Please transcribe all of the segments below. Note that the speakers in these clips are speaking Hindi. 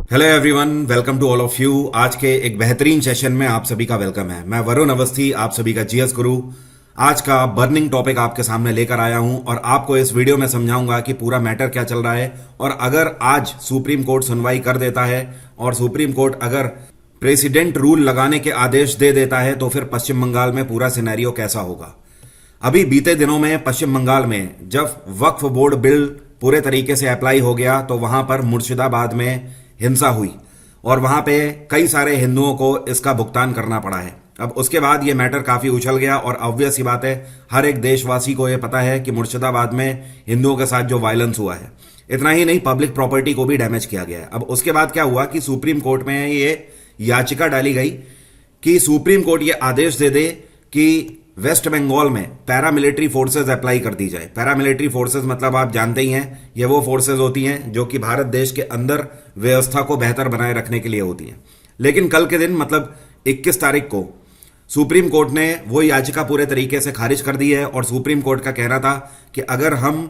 Hello everyone, welcome to all of you. आज के एक बेहतरीन सेशन में आप सभी का वेलकम है। मैं वरुण अवस्थी, आप सभी का जीएस गुरु। आज का बर्निंग टॉपिक आपके सामने लेकर आया हूं और आपको इस वीडियो में समझाऊंगा कि पूरा मैटर क्या चल रहा है। और अगर आज सुप्रीम कोर्ट सुनवाई कर देता है और सुप्रीम कोर्ट अगर प्रेसिडेंट रूल लगाने के आदेश दे देता है तो फिर पश्चिम बंगाल में पूरा सिनेरियो कैसा होगा। अभी बीते दिनों में पश्चिम बंगाल में जब वक्फ बोर्ड बिल पूरे तरीके से अप्लाई हो गया तो वहां पर मुर्शिदाबाद में हिंसा हुई और वहां पे कई सारे हिंदुओं को इसका भुगतान करना पड़ा है। अब उसके बाद ये मैटर काफी उछल गया और ऑब्वियस सी बात है, हर एक देशवासी को ये पता है कि मुर्शिदाबाद में हिंदुओं के साथ जो वायलेंस हुआ है, इतना ही नहीं पब्लिक प्रॉपर्टी को भी डैमेज किया गया है। अब उसके बाद क्या हुआ कि सुप्रीम कोर्ट में ये याचिका डाली गई कि सुप्रीम कोर्ट ये आदेश दे दे कि वेस्ट बंगाल में पैरामिलिट्री फोर्सेज अप्लाई कर दी जाए। पैरामिलिट्री फोर्सेज मतलब आप जानते ही हैं, ये वो फोर्सेज होती हैं जो कि भारत देश के अंदर व्यवस्था को बेहतर बनाए रखने के लिए होती हैं। लेकिन कल के दिन मतलब 21 तारीख को सुप्रीम कोर्ट ने वो याचिका पूरे तरीके से खारिज कर दी है और सुप्रीम कोर्ट का कहना था कि अगर हम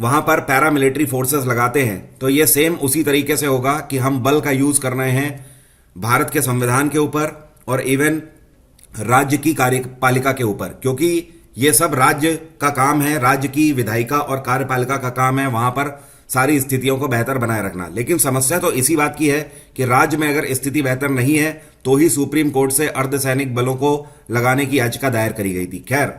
वहां पर पैरामिलिट्री फोर्सेज लगाते हैं तो ये सेम उसी तरीके से होगा कि हम बल का यूज कर रहे हैं भारत के संविधान के ऊपर और इवन राज्य की कार्यपालिका के ऊपर, क्योंकि ये सब राज्य का काम है, राज्य की विधायिका और कार्यपालिका का काम है वहां पर सारी स्थितियों को बेहतर बनाए रखना। लेकिन समस्या तो इसी बात की है कि राज्य में अगर स्थिति बेहतर नहीं है तो ही सुप्रीम कोर्ट से अर्धसैनिक बलों को लगाने की याचिका दायर करी गई थी। खैर,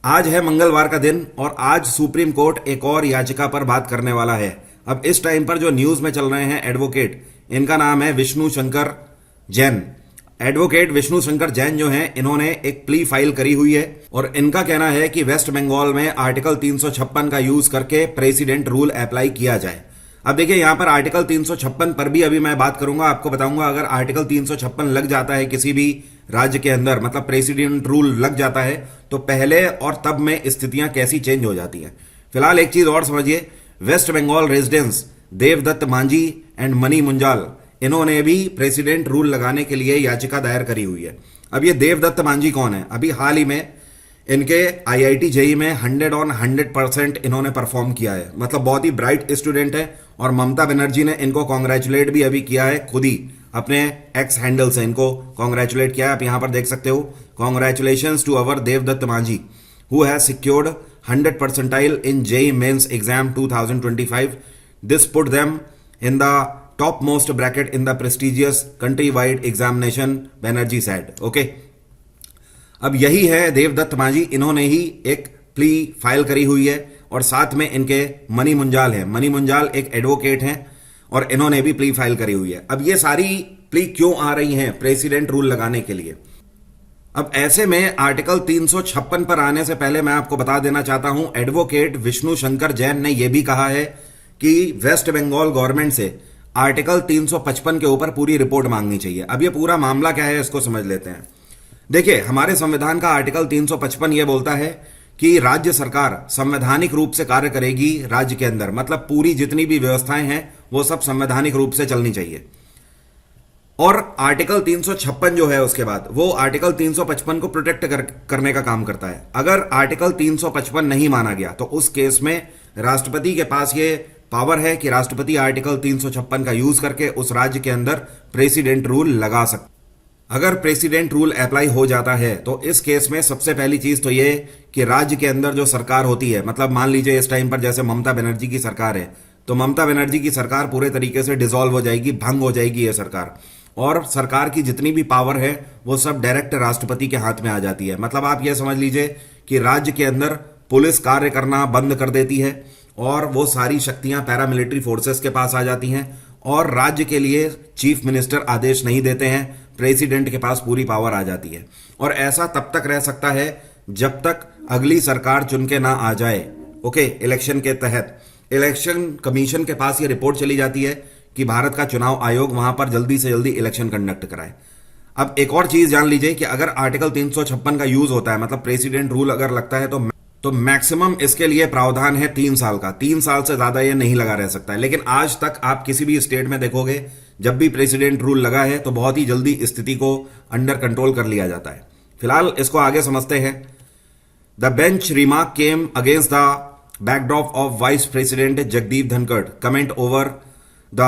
आज है मंगलवार का दिन और आज सुप्रीम कोर्ट एक और याचिका पर बात करने वाला है। अब इस टाइम पर जो न्यूज में चल रहे हैं एडवोकेट, इनका नाम है विष्णु शंकर जैन। एडवोकेट विष्णु शंकर जैन जो हैं, इन्होंने एक प्ली फाइल करी हुई है और इनका कहना है कि वेस्ट बंगाल में आर्टिकल 356 का यूज करके प्रेसिडेंट रूल अप्लाई किया जाए। अब देखिए, यहां पर आर्टिकल 356 पर भी अभी मैं बात करूंगा, आपको बताऊंगा अगर आर्टिकल 356 लग जाता है किसी भी राज्य के अंदर, मतलब प्रेसिडेंट रूल लग जाता है, तो पहले और तब में स्थितियां कैसी चेंज हो जाती हैं। फिलहाल एक चीज और समझिए, West Bengal residents Devdutt Majhi and Mani Munjal, इन्होंने भी प्रेसिडेंट रूल लगाने के लिए याचिका दायर करी हुई है। अब ये देवदत्त मांझी कौन है? अभी हाल ही में इनके आईआईटी जेईई में 100 इन्होंने परफॉर्म किया है, मतलब बहुत ही ब्राइट स्टूडेंट है। और ममता बनर्जी ने इनको कॉन्ग्रेचुलेट भी अभी किया है, खुद ही अपने एक्स हैंडल से इनको कॉन्ग्रेचुलेट किया है। आप यहां पर देख सकते हो, congratulations to our Devdutt Majhi who has secured 100 percentile in JEE Mains exam 2025। This put them in the top most bracket in the prestigious country wide examination, Banerjee said. Okay, अब यही है देवदत्त मांझी, इन्होंने ही एक प्ली फाइल करी हुई है और साथ में इनके मनी मुंजाल है। मनी मुंजाल एक एडवोकेट हैं और इन्होंने भी प्ली फाइल करी हुई है। अब ये सारी प्ली क्यों आ रही हैं प्रेसिडेंट रूल लगाने के लिए? अब ऐसे में आर्टिकल 356 पर आने से पहले मैं आपको बता देना चाहता हूं, एडवोकेट विष्णु शंकर जैन ने यह भी कहा है कि वेस्ट बंगाल गवर्नमेंट से आर्टिकल 355 के ऊपर पूरी रिपोर्ट मांगनी चाहिए। अब ये पूरा मामला क्या है इसको समझ लेते हैं। देखिए, हमारे संविधान का आर्टिकल 355 ये बोलता है कि राज्य सरकार संवैधानिक रूप से कार्य करेगी राज्य के अंदर, मतलब पूरी जितनी भी व्यवस्थाएं हैं वो सब संवैधानिक रूप से चलनी चाहिए। और आर्टिकल 356 जो है उसके बाद वो आर्टिकल 355 को प्रोटेक्ट करने का काम करता है। अगर आर्टिकल 355 नहीं माना गया तो उस केस में राष्ट्रपति के पास ये पावर है कि राष्ट्रपति आर्टिकल 356 का यूज करके उस राज्य के अंदर प्रेसिडेंट रूल लगा सकता। अगर प्रेसिडेंट रूल अप्लाई हो जाता है तो इस केस में सबसे पहली चीज तो ये कि राज्य के अंदर जो सरकार होती है, मतलब मान लीजिए इस टाइम पर जैसे ममता बनर्जी की सरकार है, तो ममता बनर्जी की सरकार पूरे तरीके से डिसॉल्व हो जाएगी, भंग हो जाएगी ये सरकार, और सरकार की जितनी भी पावर है वो सब डायरेक्ट राष्ट्रपति के हाथ में आ जाती है। मतलब आप ये समझ लीजिए कि राज्य के अंदर पुलिस कार्य करना बंद कर देती है और वो सारी शक्तियां पैरामिलिट्री फोर्सेस के पास आ जाती हैं और राज्य के लिए चीफ मिनिस्टर आदेश नहीं देते हैं, प्रेसिडेंट के पास पूरी पावर आ जाती है। और ऐसा तब तक रह सकता है जब तक अगली सरकार चुन के ना आ जाए। ओके, इलेक्शन के तहत इलेक्शन कमीशन के पास ये रिपोर्ट चली जाती है कि भारत का चुनाव आयोग वहां पर जल्दी से जल्दी इलेक्शन कंडक्ट कराए। अब एक और चीज जान लीजिए कि अगर आर्टिकल 356 का यूज होता है, मतलब प्रेसिडेंट रूल अगर लगता है, तो मैक्सिमम इसके लिए प्रावधान है 3 साल का। 3 साल से ज्यादा ये नहीं लगा रह सकता है। लेकिन आज तक आप किसी भी स्टेट में देखोगे, जब भी प्रेसिडेंट रूल लगा है तो बहुत ही जल्दी स्थिति को अंडर कंट्रोल कर लिया जाता है। फिलहाल इसको आगे समझते हैं। The bench remark came against the backdrop of Vice President Jagdeep Dhankad comment over the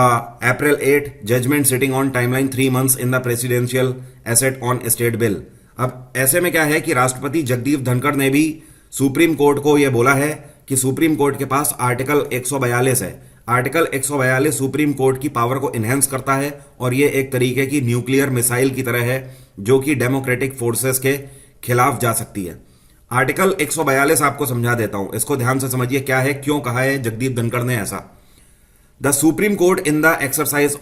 April 8 judgment sitting on timeline 3 months in the presidential assent on state bill. अब ऐसे में क्या है कि राष्ट्रपति जगदीप धनखड़ ने भी सुप्रीम कोर्ट को यह बोला है कि सुप्रीम कोर्ट के पास आर्टिकल 142 है। आर्टिकल 142 सुप्रीम कोर्ट की पावर को इनहेंस करता है और यह एक तरीके की न्यूक्लियर मिसाइल की तरह है जो कि डेमोक्रेटिक फोर्सेस के खिलाफ जा सकती है। आर्टिकल 142 आपको समझा देता हूं, इसको ध्यान से समझिए क्या है, क्यों कहा है जगदीप धनखड़ ने ऐसा। The supreme court in the exercise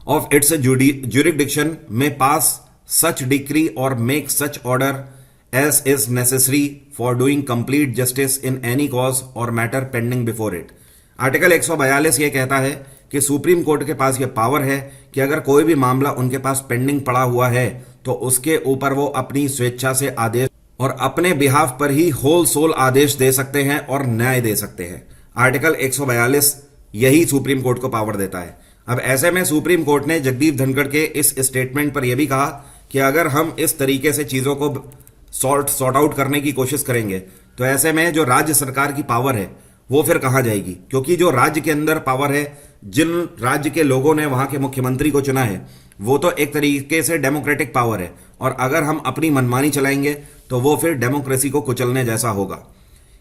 of its jurisdiction may pass such decree or make such order as is necessary for doing complete justice in any cause or matter pending before it। Article 142 ये कहता है कि सुप्रीम कोर्ट के पास ये पावर है कि अगर कोई भी मामला उनके पास पेंडिंग पड़ा हुआ है तो उसके ऊपर वो अपनी स्वेच्छा से आदेश और अपने बिहाफ पर ही होल सोल आदेश दे सकते हैं और न्याय दे सकते हैं। आर्टिकल 142 यही सुप्रीम कोर्ट को पावर देता है। अब ऐसे में सुप्रीम कोर्ट ने जगदीप धनखड़ के इस स्टेटमेंट पर यह भी कहा कि अगर हम इस तरीके से चीजों को सॉर्ट आउट करने की कोशिश करेंगे तो ऐसे में जो राज्य सरकार की पावर है वो फिर कहां जाएगी, क्योंकि जो राज्य के अंदर पावर है, जिन राज्य के लोगों ने वहां के मुख्यमंत्री को चुना है, वो तो एक तरीके से डेमोक्रेटिक पावर है और अगर हम अपनी मनमानी चलाएंगे तो वो फिर डेमोक्रेसी को कुचलने जैसा होगा।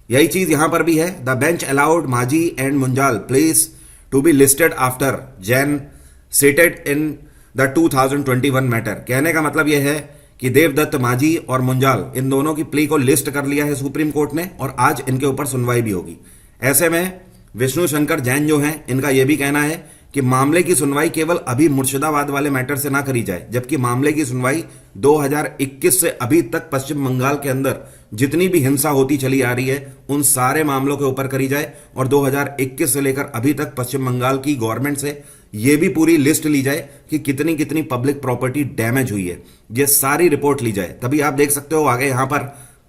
यही चीज यहां पर भी है। The bench allowed Majhi and Munjal place to be listed after Jain cited in the 2021 matter. कहने का मतलब यह है कि देवदत्त माझी और मुंजाल इन दोनों की प्ली को लिस्ट कर लिया है सुप्रीम कोर्ट ने और आज इनके ऊपर सुनवाई भी होगी। ऐसे में विष्णु शंकर जैन जो हैं, इनका यह भी कहना है कि मामले की सुनवाई केवल अभी मुर्शिदाबाद वाले मैटर से ना करी जाए, जबकि मामले की सुनवाई 2021 से अभी तक पश्चिम बंगाल के अंदर जितनी भी हिंसा होती चली आ रही है उन सारे मामलों के ऊपर करी जाए और 2021 से लेकर अभी तक पश्चिम बंगाल की गवर्नमेंट से यह भी पूरी लिस्ट ली जाए कि कितनी कितनी पब्लिक प्रॉपर्टी डैमेज हुई है, ये सारी रिपोर्ट ली जाए। तभी आप देख सकते हो आगे यहां पर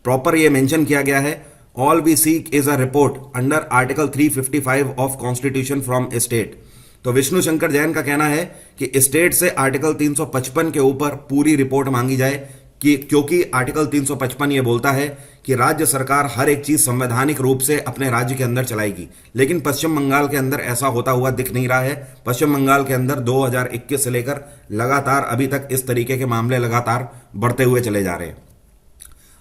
प्रॉपर ये मेंशन किया गया है, all we seek is a report under article 355 of constitution from state. तो विष्णु शंकर जैन का कहना है कि स्टेट से आर्टिकल 355 के ऊपर पूरी रिपोर्ट मांगी जाए कि क्योंकि आर्टिकल 355 ये बोलता है कि राज्य सरकार हर एक चीज संवैधानिक रूप से अपने राज्य के अंदर चलाएगी, लेकिन पश्चिम बंगाल के अंदर ऐसा होता हुआ दिख नहीं रहा है। पश्चिम बंगाल के अंदर 2021 से लेकर लगातार अभी तक इस तरीके के मामले लगातार बढ़ते हुए चले जा रहे हैं।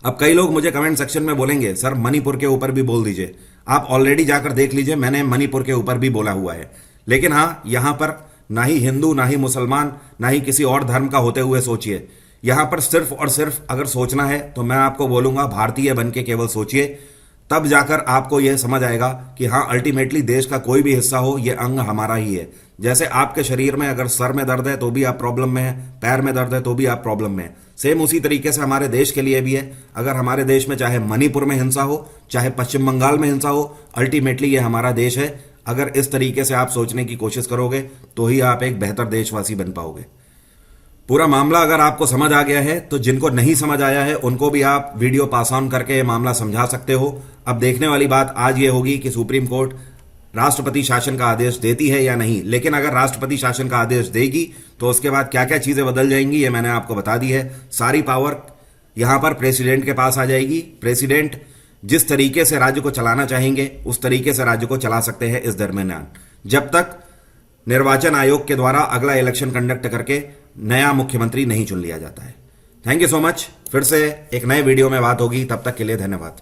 अब कई लोग मुझे कमेंट सेक्शन में बोलेंगे सर मणिपुर के ऊपर भी बोल दीजिए। आप ऑलरेडी जाकर देख लीजिए, मैंने मणिपुर के ऊपर भी बोला हुआ है, लेकिन हां यहां पर ना ही हिंदू, ना ही मुसलमान, ना ही किसी और धर्म का होते हुए सोचिए। यहां पर सिर्फ और सिर्फ अगर सोचना है तो मैं आपको बोलूंगा भारतीय बन के केवल सोचिए, तब जाकर आपको यह समझ आएगा कि हां अल्टीमेटली देश का कोई भी हिस्सा हो यह अंग हमारा ही है। जैसे आपके शरीर में अगर सर में दर्द है तो भी आप प्रॉब्लम में है, पैर में दर्द है तो भी आप प्रॉब्लम में है, सेम उसी तरीके से हमारे देश के लिए भी है। अगर हमारे देश में चाहे मणिपुर में हिंसा हो, चाहे पश्चिम बंगाल में हिंसा हो, अल्टीमेटली ये हमारा देश है। अगर इस तरीके से आप सोचने की कोशिश करोगे तो ही आप एक बेहतर देशवासी बन पाओगे। पूरा मामला अगर आपको समझ आ गया है तो जिनको नहीं समझ आया है उनको भी आप वीडियो पास ऑन करके ये मामला समझा सकते हो। अब देखने वाली बात आज ये होगी कि सुप्रीम कोर्ट राष्ट्रपति शासन का आदेश देती है या नहीं। लेकिन अगर राष्ट्रपति शासन का आदेश देगी तो उसके बाद क्या क्या चीजें बदल जाएंगी ये मैंने आपको बता दी है। सारी पावर यहां पर प्रेसिडेंट के पास आ जाएगी। प्रेसिडेंट जिस तरीके से राज्य को चलाना चाहेंगे उस तरीके से राज्य को चला सकते हैं इस दरमियान, जब तक निर्वाचन आयोग के द्वारा अगला इलेक्शन कंडक्ट करके नया मुख्यमंत्री नहीं चुन लिया जाता है। Thank you so much. फिर से एक नए वीडियो में बात होगी, तब तक के लिए धन्यवाद।